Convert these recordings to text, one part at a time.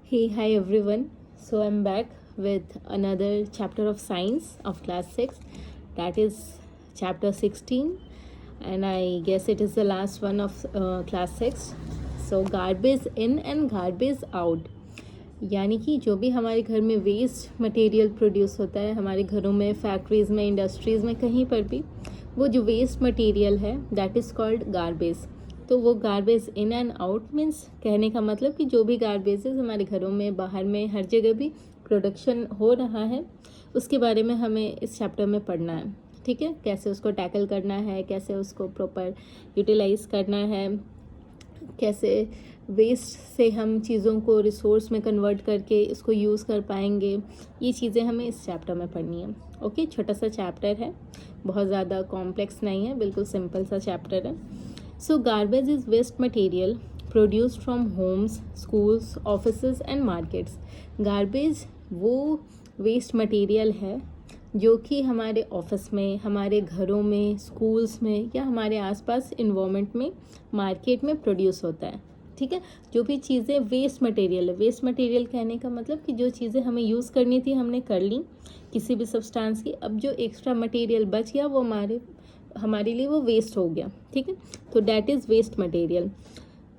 Hey, hi everyone. So I'm back with another chapter of science of class 6, that is chapter 16, and I guess it is the last one of class 6. So garbage in and garbage out, यानी कि जो भी हमारे घर में waste material produce होता है, हमारे घरों में, फैक्ट्रीज़ में, इंडस्ट्रीज़ में, कहीं पर भी वो जो वेस्ट मटेरियल है दैट इज़ कॉल्ड गार्बेज. तो वो garbage in and out means कहने का मतलब कि जो भी गार्बेजेस हमारे घरों में, बाहर में, हर जगह भी प्रोडक्शन हो रहा है उसके बारे में हमें इस चैप्टर में पढ़ना है. ठीक है, कैसे उसको टैकल करना है, कैसे उसको प्रॉपर यूटिलाइज करना है, कैसे वेस्ट से हम चीज़ों को रिसोर्स में कन्वर्ट करके इसको यूज़ कर पाएंगे. ये चीज़ें हमें इस चैप्टर में पढ़नी है. ओके, छोटा सा चैप्टर है, बहुत ज़्यादा कॉम्प्लेक्स नहीं है, बिल्कुल सिंपल सा चैप्टर है. So garbage is waste material produced from homes, schools, offices and markets. Garbage वो वेस्ट मटेरियल है जो कि हमारे ऑफिस में, हमारे घरों में, स्कूल्स में या हमारे आसपास इन्वायरमेंट में, मार्केट में प्रोड्यूस होता है. ठीक है, जो भी चीज़ें वेस्ट मटेरियल है, वेस्ट मटेरियल कहने का मतलब कि जो चीज़ें हमें यूज़ करनी थी हमने कर ली किसी भी सब्सटेंस की, अब जो एक्स्ट्रा मटेरियल बच गया वो हमारे लिए वो वेस्ट हो गया. ठीक है, तो that is waste material.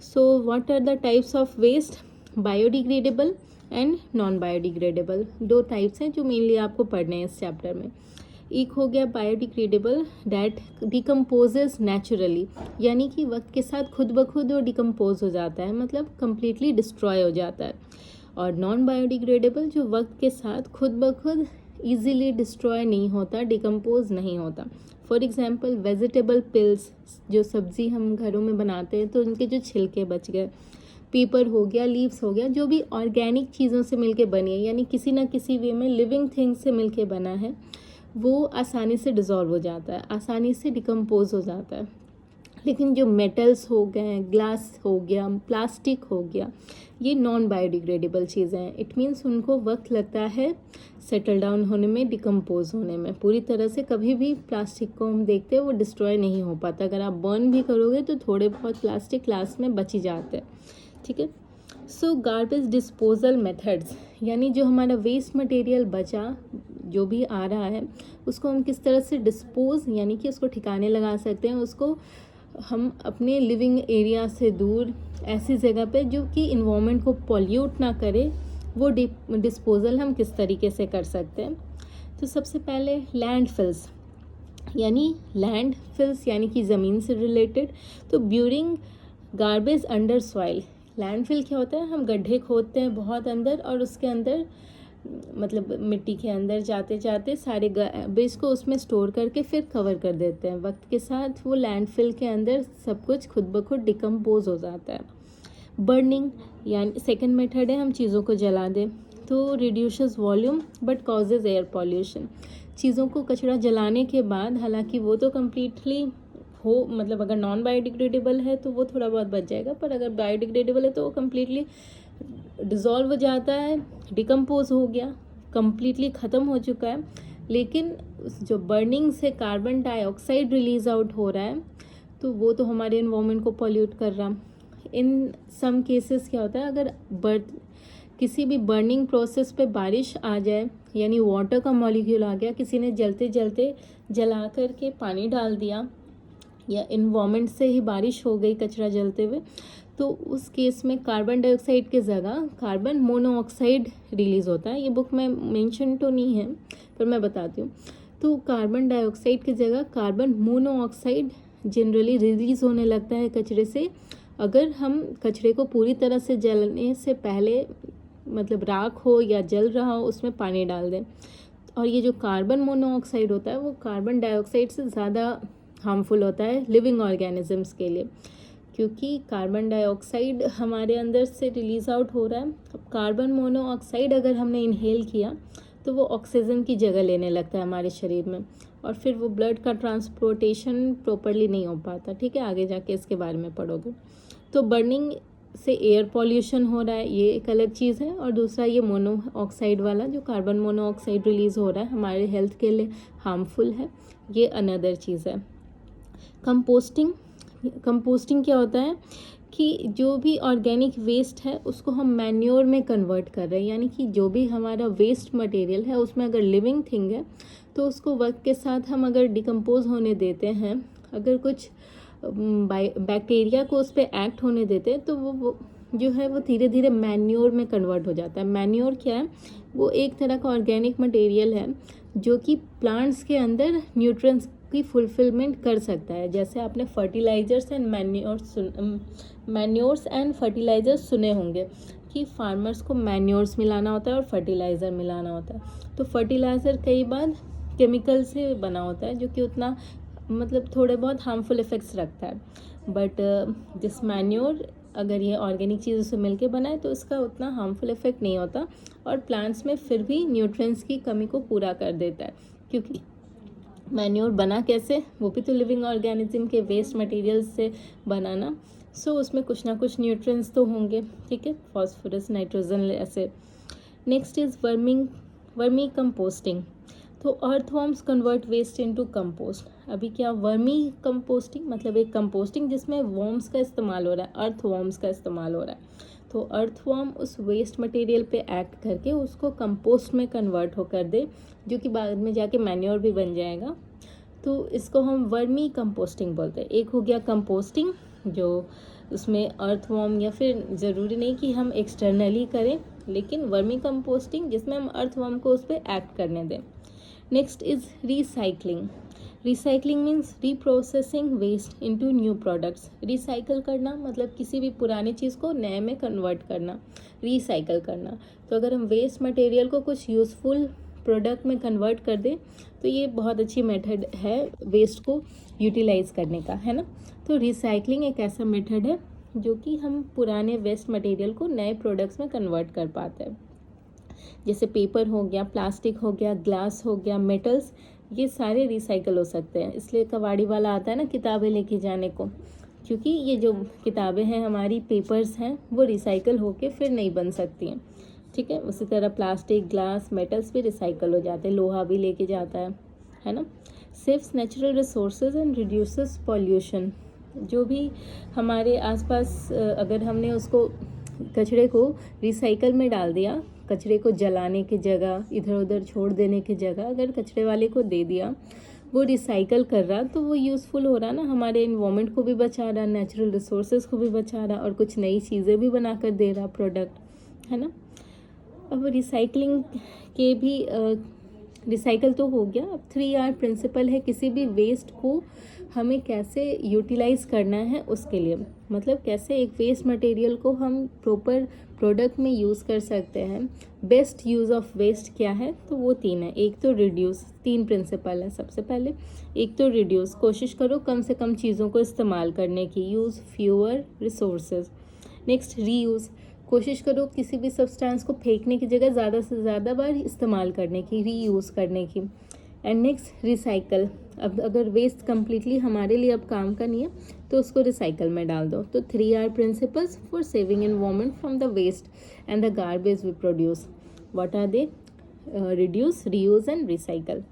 So what are the types of waste? Biodegradable and non biodegradable, दो टाइप्स हैं जो मेनली आपको पढ़ने हैं इस चैप्टर में. एक हो गया बायोडिग्रेडेबल, डैट डिकम्पोजेज नेचुरली, यानी कि वक्त के साथ खुद ब खुद वो डिकम्पोज हो जाता है, मतलब कम्प्लीटली डिस्ट्रॉय हो जाता है. और नॉन बायोडिग्रेडेबल जो वक्त के साथ खुद ब खुद ईजीली डिस्ट्रॉय नहीं होता, डिकम्पोज नहीं होता. फॉर एग्जाम्पल वेजिटेबल पिल्स, जो सब्ज़ी हम घरों में बनाते हैं तो उनके जो छिलके बच गए, पेपर हो गया, लीव्स हो गया, जो भी ऑर्गेनिक चीज़ों से मिलके बनी है, यानी किसी ना किसी वे में लिविंग थिंग्स से मिलके बना है, वो आसानी से डिज़ोल्व हो जाता है, आसानी से डिकम्पोज हो जाता है. लेकिन जो मेटल्स हो गए, ग्लास हो गया, प्लास्टिक हो गया, ये नॉन बायोडिग्रेडेबल चीज़ें हैं. इट मीन्स उनको वक्त लगता है सेटल डाउन होने में, डिकम्पोज होने में. पूरी तरह से कभी भी प्लास्टिक को हम देखते हैं वो डिस्ट्रॉय नहीं हो पाता. अगर आप बर्न भी करोगे तो थोड़े बहुत प्लास्टिक लास्ट में बच ही जाते हैं. ठीक है, सो गार्बेज डिस्पोजल मेथड्स, यानी जो हमारा वेस्ट मटेरियल बचा, जो भी आ रहा है, उसको हम किस तरह से डिस्पोज, यानी कि उसको ठिकाने लगा सकते हैं, उसको हम अपने लिविंग एरिया से दूर ऐसी जगह पे जो कि इन्वायरमेंट को पॉल्यूट ना करे, वो डिस्पोजल हम किस तरीके से कर सकते हैं. तो सबसे पहले लैंडफिल्स, यानी कि ज़मीन से रिलेटेड. तो ब्यूरिंग गार्बेज अंडर सॉइल, लैंडफिल क्या होता है? हम गड्ढे खोदते हैं बहुत अंदर और उसके अंदर, मतलब मिट्टी के अंदर जाते जाते सारे गार्बेज को उसमें स्टोर करके फिर कवर कर देते हैं. वक्त के साथ वो लैंडफिल के अंदर सब कुछ खुद ब खुद डिकम्पोज हो जाता है. बर्निंग, यानी सेकंड मेथड है, हम चीज़ों को जला दें. तो reduces volume but causes air pollution. चीज़ों को कचरा जलाने के बाद, हालांकि वो तो कम्प्लीटली हो, मतलब अगर नॉन बायोडिग्रेडेबल है तो वो थोड़ा बहुत बच जाएगा, पर अगर बायोडिग्रेडेबल है तो वो कम्प्लीटली डिज़ोल्व हो जाता है, डिकम्पोज हो गया, कम्प्लीटली ख़त्म हो चुका है. लेकिन जो बर्निंग से कार्बन डाइऑक्साइड रिलीज आउट हो रहा है तो वो तो हमारे इन्वायरमेंट को पॉल्यूट कर रहा. इन सम केसेस क्या होता है, अगर किसी भी बर्निंग प्रोसेस पे बारिश आ जाए, यानी वाटर का मॉलिक्यूल आ गया, किसी ने जलते जलते जला करके पानी डाल दिया, या इन्वायरमेंट से ही बारिश हो गई कचरा जलते हुए, तो उस केस में कार्बन डाइऑक्साइड की जगह कार्बन मोनोऑक्साइड रिलीज़ होता है. ये बुक में मेंशन तो नहीं है पर मैं बताती हूँ. तो कार्बन डाइऑक्साइड की जगह कार्बन मोनोऑक्साइड जनरली रिलीज़ होने लगता है कचरे से, अगर हम कचरे को पूरी तरह से जलने से पहले, मतलब राख हो या जल रहा हो, उसमें पानी डाल दें. और ये जो कार्बन मोनोऑक्साइड होता है वो कार्बन डाइऑक्साइड से ज़्यादा हार्मफुल होता है लिविंग ऑर्गेनिजम्स के लिए, क्योंकि कार्बन डाइऑक्साइड हमारे अंदर से रिलीज़ आउट हो रहा है. अब कार्बन मोनोऑक्साइड अगर हमने इनहेल किया तो वो ऑक्सीजन की जगह लेने लगता है हमारे शरीर में, और फिर वो ब्लड का ट्रांसपोर्टेशन प्रॉपरली नहीं हो पाता. ठीक है, आगे जाके इसके बारे में पढ़ोगे. तो बर्निंग से एयर पॉल्यूशन हो रहा है, ये एक अलग चीज़ है. और दूसरा ये मोनोऑक्साइड वाला, जो कार्बन मोनोऑक्साइड रिलीज़ हो रहा है, हमारे हेल्थ के लिए हार्मफुल है, ये अनदर चीज़ है. कंपोस्टिंग क्या होता है कि जो भी ऑर्गेनिक वेस्ट है उसको हम मैन्योर में कन्वर्ट कर रहे हैं, यानी कि जो भी हमारा वेस्ट मटेरियल है उसमें अगर लिविंग थिंग है तो उसको वक्त के साथ हम अगर डिकम्पोज होने देते हैं, अगर कुछ बैक्टीरिया को उस पर एक्ट होने देते हैं तो वो जो है वो धीरे धीरे मैन्योर में कन्वर्ट हो जाता है। मैन्योर क्या है? वो एक तरह का ऑर्गेनिक मटेरियल है जो कि प्लांट्स के अंदर न्यूट्रिएंट्स की फुलफिलमेंट कर सकता है। जैसे आपने fertilizers and manures and fertilizers सुने होंगे कि फार्मर्स को मैन्योर्स मिलाना होता है और फर्टिलाइज़र मिलाना होता है। तो फर्टिलाइज़र कई बार केमिकल से बना होता है जो कि उतना मतलब थोड़े बहुत हार्मफुल इफ़ेक्ट्स रखता है, बट दिस मैन्योर अगर ये ऑर्गेनिक चीज़ों से मिलके बना है तो इसका उतना हार्मफुल इफ़ेक्ट नहीं होता और प्लांट्स में फिर भी न्यूट्रिएंट्स की कमी को पूरा कर देता है। क्योंकि मैन्योर बना कैसे? वो भी तो लिविंग ऑर्गेनिज्म के वेस्ट मटेरियल्स से बनाना, सो उसमें कुछ ना कुछ न्यूट्रिएंट्स तो होंगे, ठीक है, फॉस्फोरस, नाइट्रोजन ऐसे। Next is vermi composting. तो earthworms convert waste into compost. अभी क्या वर्मी कंपोस्टिंग मतलब एक कंपोस्टिंग जिसमें वॉर्म्स का इस्तेमाल हो रहा है, अर्थवॉर्म्स का इस्तेमाल हो रहा है। तो अर्थवॉर्म उस वेस्ट मटेरियल पे एक्ट करके उसको कंपोस्ट में कन्वर्ट होकर दे, जो कि बाद में जाके मैन्योर भी बन जाएगा। तो इसको हम वर्मी कंपोस्टिंग बोलते हैं। एक हो गया कंपोस्टिंग जो उसमें अर्थवॉर्म, या फिर ज़रूरी नहीं कि हम एक्सटर्नली करें, लेकिन वर्मी कंपोस्टिंग जिसमें हम अर्थवॉर्म को उस पर एक्ट करने दें। Next is recycling. Recycling means reprocessing waste into new products. Recycle करना मतलब किसी भी पुरानी चीज़ को नए में कन्वर्ट करना, रिसाइकल करना। तो अगर हम वेस्ट मटेरियल को कुछ यूज़फुल प्रोडक्ट में कन्वर्ट कर दें तो ये बहुत अच्छी मेथड है वेस्ट को यूटिलाइज करने का, है ना। तो रिसाइकलिंग एक ऐसा मेथड है जो कि हम पुराने वेस्ट मटेरियल को नए प्रोडक्ट्स में कन्वर्ट कर पाते हैं। जैसे पेपर हो गया, प्लास्टिक हो गया, ग्लास हो गया, मेटल्स, ये सारे रिसाइकल हो सकते हैं। इसलिए कबाड़ी वाला आता है ना किताबें लेके जाने को, क्योंकि ये जो किताबें हैं हमारी पेपर्स हैं वो रिसाइकल होके फिर नहीं बन सकती हैं, ठीक है। उसी तरह प्लास्टिक, ग्लास, मेटल्स भी रिसाइकल हो जाते हैं, लोहा भी लेके जाता है ना। Saves natural resources and reduces pollution. जो भी हमारे आसपास अगर हमने उसको कचरे को रिसाइकल में डाल दिया, कचरे को जलाने की जगह, इधर उधर छोड़ देने की जगह अगर कचरे वाले को दे दिया, वो रिसाइकल कर रहा तो वो यूज़फुल हो रहा ना, हमारे इन्वायरमेंट को भी बचा रहा, नेचुरल रिसोर्सेज को भी बचा रहा और कुछ नई चीज़ें भी बना कर दे रहा प्रोडक्ट, है ना। अब रिसाइकलिंग के भी रिसाइकल तो हो गया। अब 3R प्रिंसिपल है किसी भी वेस्ट को हमें कैसे यूटिलाइज़ करना है उसके लिए, मतलब कैसे एक वेस्ट मटेरियल को हम प्रॉपर प्रोडक्ट में यूज़ कर सकते हैं। बेस्ट यूज़ ऑफ वेस्ट क्या है? तो वो 3 है। एक तो रिड्यूस, 3 प्रिंसिपल है। सबसे पहले एक तो रिड्यूस, कोशिश करो कम से कम चीज़ों को इस्तेमाल करने की, use fewer resources. Next reuse, कोशिश करो किसी भी सब्सटेंस को फेंकने की जगह ज़्यादा से ज़्यादा बार इस्तेमाल करने की, रीयूज़ करने की। And next recycle. अब अगर वेस्ट कम्प्लीटली हमारे लिए अब काम का नहीं है तो उसको रिसाइकल में डाल दो। तो 3R principles for saving environment from the waste and the garbage we produce. What are they? Reduce, reuse and recycle.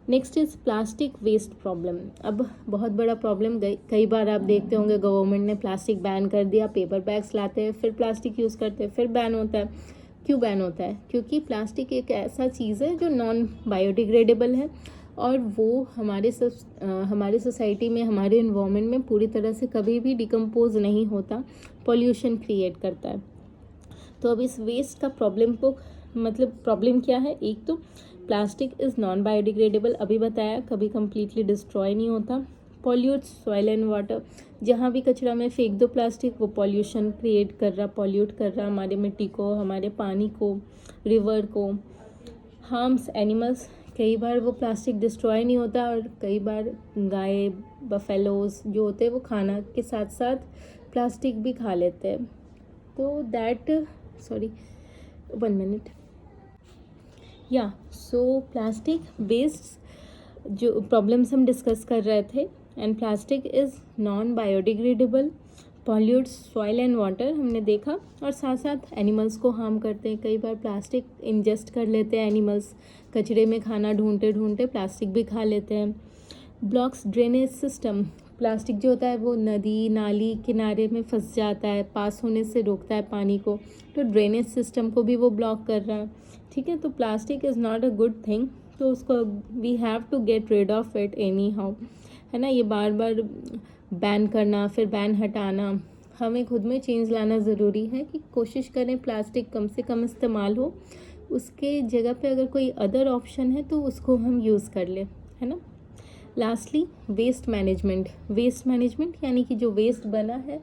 Next is plastic waste problem. अब बहुत बड़ा प्रॉब्लम, कई बार आप देखते होंगे गवर्नमेंट ने प्लास्टिक बैन कर दिया, पेपर बैग्स लाते हैं, फिर प्लास्टिक यूज़ करते हैं, फिर बैन होता है। क्यों बैन होता है? क्योंकि प्लास्टिक एक ऐसा चीज़ है जो नॉन बायोडिग्रेडेबल है और वो हमारे सोसाइटी में, हमारे इन्वायरमेंट में पूरी तरह से कभी भी डिकम्पोज नहीं होता, पॉल्यूशन क्रिएट करता है। तो अब इस वेस्ट का प्रॉब्लम को, मतलब प्रॉब्लम क्या है? एक तो प्लास्टिक इज़ नॉन बायोडिग्रेडेबल, अभी बताया, कभी कम्प्लीटली डिस्ट्रॉय नहीं होता। पॉल्यूट्स सॉइल एंड वाटर, जहाँ भी कचरा में फेंक दो प्लास्टिक वो पॉल्यूशन क्रिएट कर रहा, पॉल्यूट कर रहा हमारे मिट्टी को, हमारे पानी को, रिवर को। हार्म्स एनिमल्स, कई बार वो प्लास्टिक डिस्ट्रॉय नहीं होता और कई बार गाय, बफेलोज जो होते हैं वो खाना के साथ साथ प्लास्टिक भी खा लेते हैं। तो दैट, सॉरी 1 मिनट, या सो प्लास्टिक वेस्ट जो प्रॉब्लम्स हम डिस्कस कर रहे थे, and plastic is non biodegradable, pollutes soil and water हमने देखा, और साथ साथ एनिमल्स को हार्म करते हैं। कई बार प्लास्टिक इंजेस्ट कर लेते हैं एनिमल्स, कचरे में खाना ढूंढते ढूंढते प्लास्टिक भी खा लेते हैं। ब्लॉक्स ड्रेनेज सिस्टम, प्लास्टिक जो होता है वो नदी नाली किनारे में फंस जाता है, पास होने से रोकता है पानी को, तो ड्रेनेज सिस्टम को भी वो ब्लॉक कर रहा है। ठीक है, तो plastic is not a good thing, तो उसको we have to get rid of it anyhow, है ना। ये बार बार बैन करना फिर बैन हटाना, हमें खुद में चेंज लाना ज़रूरी है कि कोशिश करें प्लास्टिक कम से कम इस्तेमाल हो, उसके जगह पे अगर कोई अदर ऑप्शन है तो उसको हम यूज़ कर लें, है ना। लास्टली वेस्ट मैनेजमेंट यानी कि जो वेस्ट बना है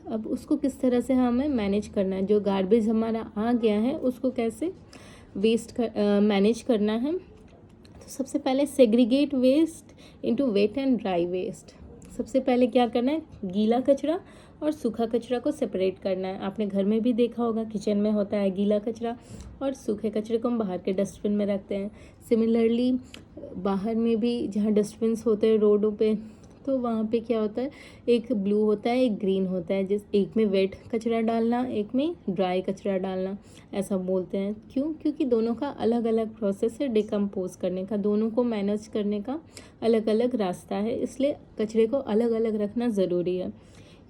अब उसको किस तरह से हमें मैनेज करना है, जो गार्बेज हमारा आ गया है उसको कैसे मैनेज करना है। तो सबसे पहले segregate waste into wet and dry waste. सबसे पहले क्या करना है, गीला कचरा और सूखा कचरा को सेपरेट करना है। आपने घर में भी देखा होगा, किचन में होता है गीला कचरा और सूखे कचरे को हम बाहर के डस्टबिन में रखते हैं। सिमिलरली बाहर में भी जहाँ डस्टबिन्स होते हैं रोडों पे, तो वहाँ पे क्या होता है, एक ब्लू होता है एक ग्रीन होता है, जिस एक में वेट कचरा डालना एक में ड्राई कचरा डालना, ऐसा बोलते हैं। क्यों? क्योंकि दोनों का अलग अलग प्रोसेस है डिकम्पोज करने का, दोनों को मैनेज करने का अलग अलग रास्ता है, इसलिए कचरे को अलग अलग रखना ज़रूरी है।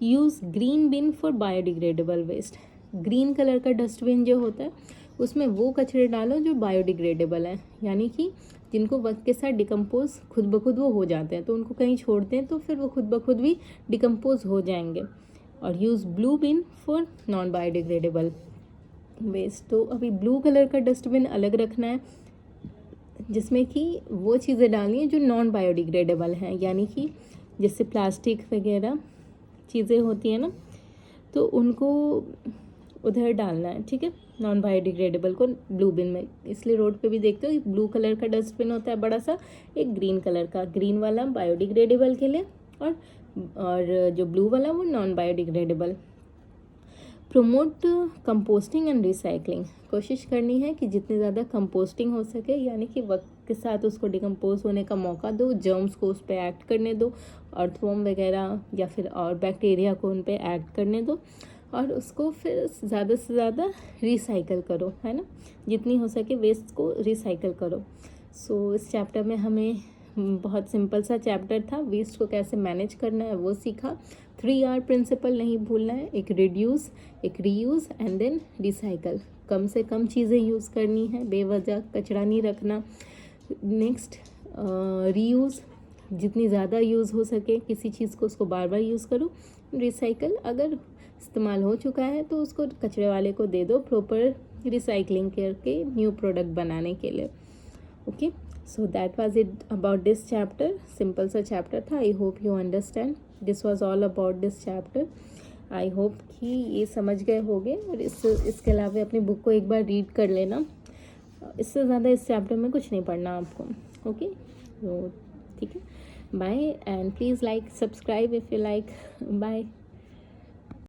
Use green bin for biodegradable waste. Green colour का डस्टबिन जो होता है उसमें वो कचरे डालो जो बायोडिग्रेडेबल है, यानी कि जिनको वक्त के साथ डिकम्पोज खुद ब खुद वो हो जाते हैं, तो उनको कहीं छोड़ दें तो फिर वो खुद ब खुद भी डिकम्पोज हो जाएंगे। और use blue bin for non biodegradable waste. तो अभी ब्लू कलर का डस्टबिन अलग रखना है जिसमें कि वो चीज़ें डालनी है जो नॉन बायोडिग्रेडेबल हैं, यानी कि जैसे प्लास्टिक वगैरह चीज़ें होती हैं ना, तो उनको उधर डालना है। ठीक है, नॉन बायोडिग्रेडेबल को ब्लू बिन में। इसलिए रोड पे भी देखते हो ब्लू कलर का डस्टबिन होता है बड़ा सा, एक ग्रीन कलर का, ग्रीन वाला बायोडिग्रेडेबल के लिए और जो ब्लू वाला वो non biodegradable. Promote composting and recycling. कोशिश करनी है कि जितनी ज़्यादा कंपोस्टिंग हो सके, यानी कि वक्त के साथ उसको डिकम्पोज होने का मौका दो, जर्म्स को उस पर एक्ट करने दो, अर्थवॉर्म वगैरह या फिर और बैक्टीरिया को उन पर एक्ट करने दो, और उसको फिर ज़्यादा से ज़्यादा रिसाइकल करो, है ना। जितनी हो सके वेस्ट को रिसाइकल करो। सो इस चैप्टर में हमें बहुत सिंपल सा चैप्टर था, वेस्ट को कैसे मैनेज करना है वो सीखा। 3R प्रिंसिपल नहीं भूलना है, एक रिड्यूस, एक रीयूज़ एंड देन रिसाइकल। कम से कम चीज़ें यूज़ करनी है, बेवजह कचरा नहीं रखना। नेक्स्ट रीयूज़, जितनी ज़्यादा यूज़ हो सके किसी चीज़ को उसको बार बार यूज़ करो। रिसाइकल, अगर इस्तेमाल हो चुका है तो उसको कचरे वाले को दे दो, प्रॉपर रिसाइकलिंग करके न्यू प्रोडक्ट बनाने के लिए। Okay, so that was it about this chapter. Simple सा चैप्टर था। I hope you understand, this was all about this chapter. I hope कि ये समझ गए होंगे, और इसके अलावा अपनी बुक को एक बार रीड कर लेना। इससे ज़्यादा इस चैप्टर में कुछ नहीं पढ़ना आपको। ओके, तो ठीक है, bye and please like subscribe if you like. Bye.